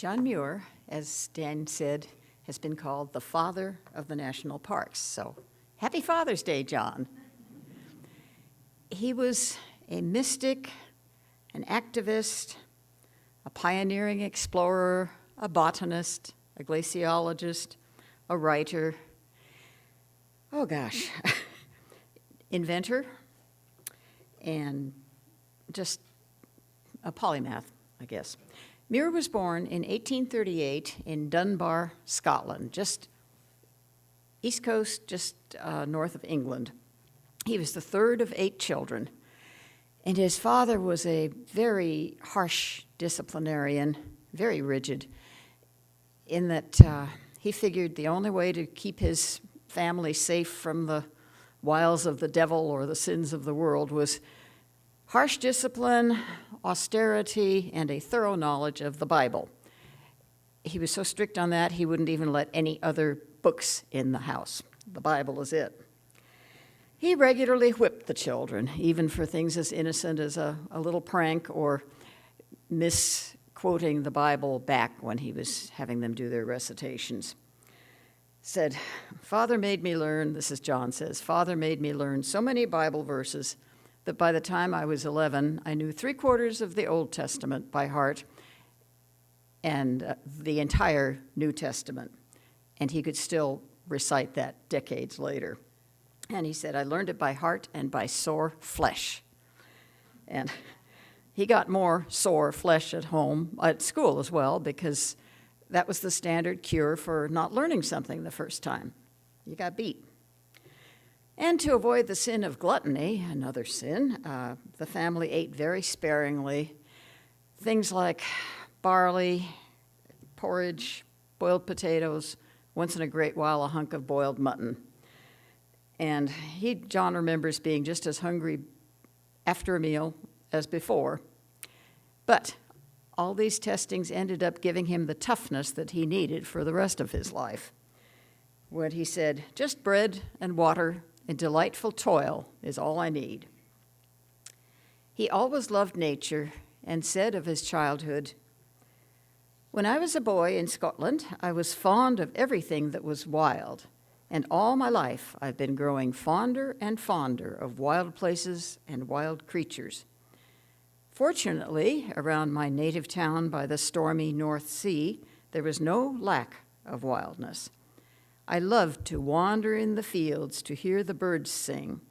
John Muir, as Dan said, has been called the father of the national parks. So happy Father's Day, John. He was a mystic, an activist, a pioneering explorer, a botanist, a glaciologist, a writer, inventor, and just a polymath, I guess. Muir was born in 1838 in Dunbar, Scotland, just east coast, just north of England. He was the third of 8 children, and his father was a very harsh disciplinarian, very rigid, in that he figured the only way to keep his family safe from the wiles of the devil or the sins of the world was harsh discipline, austerity, and a thorough knowledge of the Bible. He was so strict on that, he wouldn't even let any other books in the house. The Bible is it. He regularly whipped the children, even for things as innocent as a little prank or misquoting the Bible back when he was having them do their recitations. Said, "Father made me learn," this is John says, "Father made me learn so many Bible verses that by the time I was 11, I knew 3/4 of the Old Testament by heart and the entire New Testament." And he could still recite that decades later. And he said, "I learned it by heart and by sore flesh." And he got more sore flesh at home, at school as well, because that was the standard cure for not learning something the first time. You got beat. And to avoid the sin of gluttony, another sin, the family ate very sparingly. Things like barley, porridge, boiled potatoes, once in a great while a hunk of boiled mutton. And John remembers being just as hungry after a meal as before. But all these testings ended up giving him the toughness that he needed for the rest of his life. When he said, "Just bread and water and delightful toil is all I need." He always loved nature and said of his childhood, "When I was a boy in Scotland, I was fond of everything that was wild, and all my life I've been growing fonder and fonder of wild places and wild creatures. Fortunately, around my native town by the stormy North Sea, there was no lack of wildness. I loved to wander in the fields to hear the birds sing,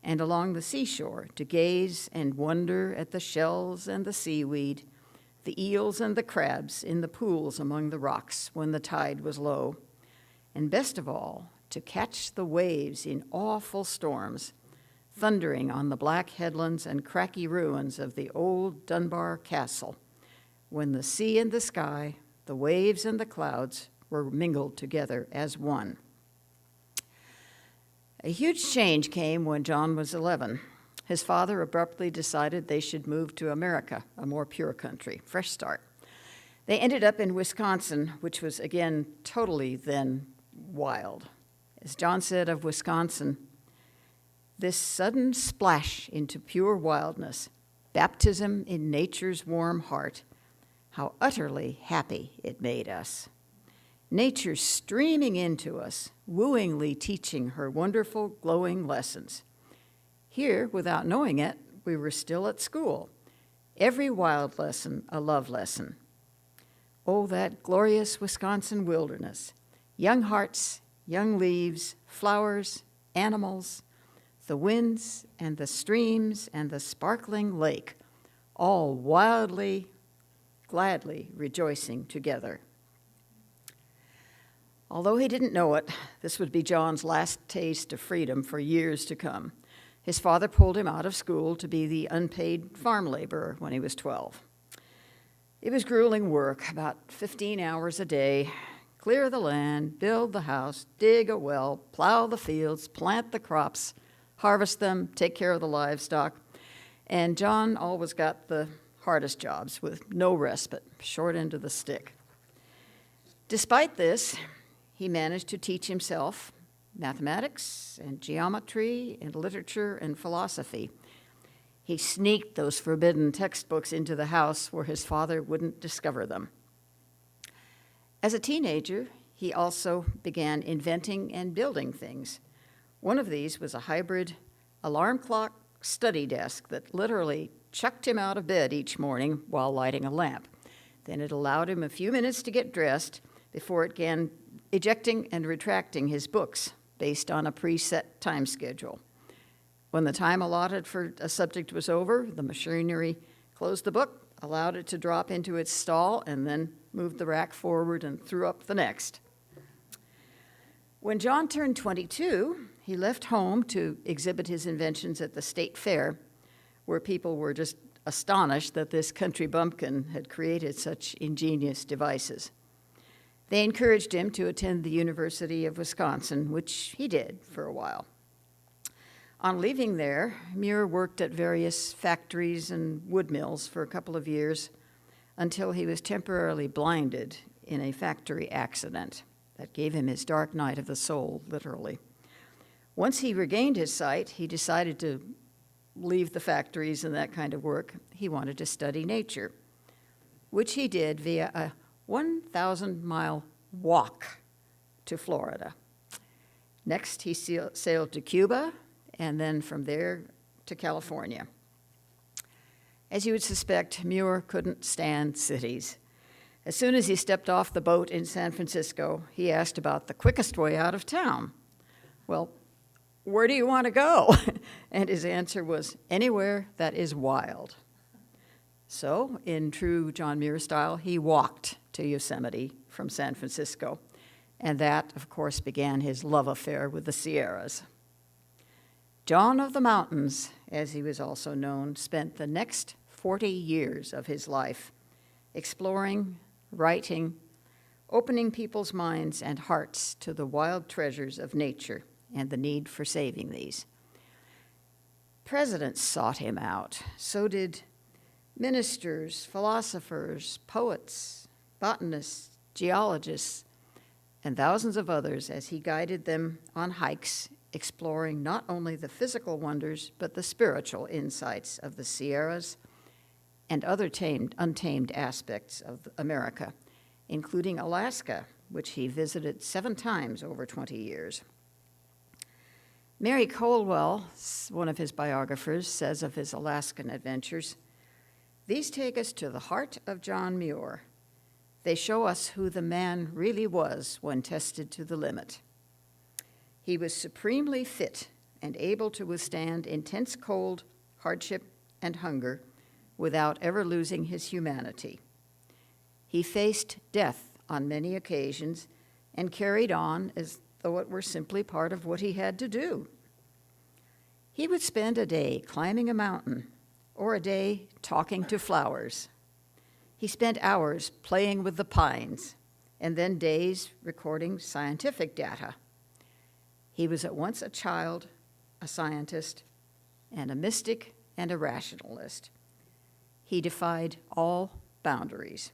and along the seashore to gaze and wonder at the shells and the seaweed, the eels and the crabs in the pools among the rocks when the tide was low, and best of all, to catch the waves in awful storms, thundering on the black headlands and cracky ruins of the old Dunbar Castle, when the sea and the sky, the waves and the clouds were mingled together as one." A huge change came when John was 11. His father abruptly decided they should move to America, a more pure country, fresh start. They ended up in Wisconsin, which was, again, totally then wild. As John said of Wisconsin, "This sudden splash into pure wildness, baptism in nature's warm heart, how utterly happy it made us. Nature streaming into us, wooingly teaching her wonderful, glowing lessons. Here, without knowing it, we were still at school. Every wild lesson a love lesson. Oh, that glorious Wisconsin wilderness. Young hearts, young leaves, flowers, animals, the winds and the streams and the sparkling lake, all wildly, gladly rejoicing together." Although he didn't know it, this would be John's last taste of freedom for years to come. His father pulled him out of school to be the unpaid farm laborer when he was 12. It was grueling work, about 15 hours a day. Clear the land, build the house, dig a well, plow the fields, plant the crops, harvest them, take care of the livestock. And John always got the hardest jobs with no respite, short end of the stick. Despite this, he managed to teach himself mathematics and geometry and literature and philosophy. He sneaked those forbidden textbooks into the house where his father wouldn't discover them. As a teenager, he also began inventing and building things. One of these was a hybrid alarm clock study desk that literally chucked him out of bed each morning while lighting a lamp. Then it allowed him a few minutes to get dressed before it began ejecting and retracting his books based on a preset time schedule. When the time allotted for a subject was over, the machinery closed the book, allowed it to drop into its stall, and then moved the rack forward and threw up the next. When John turned 22, he left home to exhibit his inventions at the state fair, where people were just astonished that this country bumpkin had created such ingenious devices. They encouraged him to attend the University of Wisconsin, which he did for a while. On leaving there, Muir worked at various factories and wood mills for a couple of years until he was temporarily blinded in a factory accident that gave him his dark night of the soul, literally. Once he regained his sight, he decided to leave the factories and that kind of work. He wanted to study nature, which he did via a 1,000-mile walk to Florida. Next, he sailed to Cuba, and then from there to California. As you would suspect, Muir couldn't stand cities. As soon as he stepped off the boat in San Francisco, he asked about the quickest way out of town. Well, where do you want to go? And his answer was, anywhere that is wild. So, in true John Muir style, he walked to Yosemite from San Francisco. And that, of course, began his love affair with the Sierras. John of the Mountains, as he was also known, spent the next 40 years of his life exploring, writing, opening people's minds and hearts to the wild treasures of nature and the need for saving these. Presidents sought him out. So did ministers, philosophers, poets, botanists, geologists, and thousands of others as he guided them on hikes, exploring not only the physical wonders, but the spiritual insights of the Sierras and other untamed aspects of America, including Alaska, which he visited 7 times over 20 years. Mary Colwell, one of his biographers, says of his Alaskan adventures, "These take us to the heart of John Muir. They show us who the man really was when tested to the limit. He was supremely fit and able to withstand intense cold, hardship, and hunger without ever losing his humanity. He faced death on many occasions and carried on as though it were simply part of what he had to do. He would spend a day climbing a mountain or a day talking to flowers. He spent hours playing with the pines and then days recording scientific data. He was at once a child, a scientist, and a mystic and a rationalist. He defied all boundaries.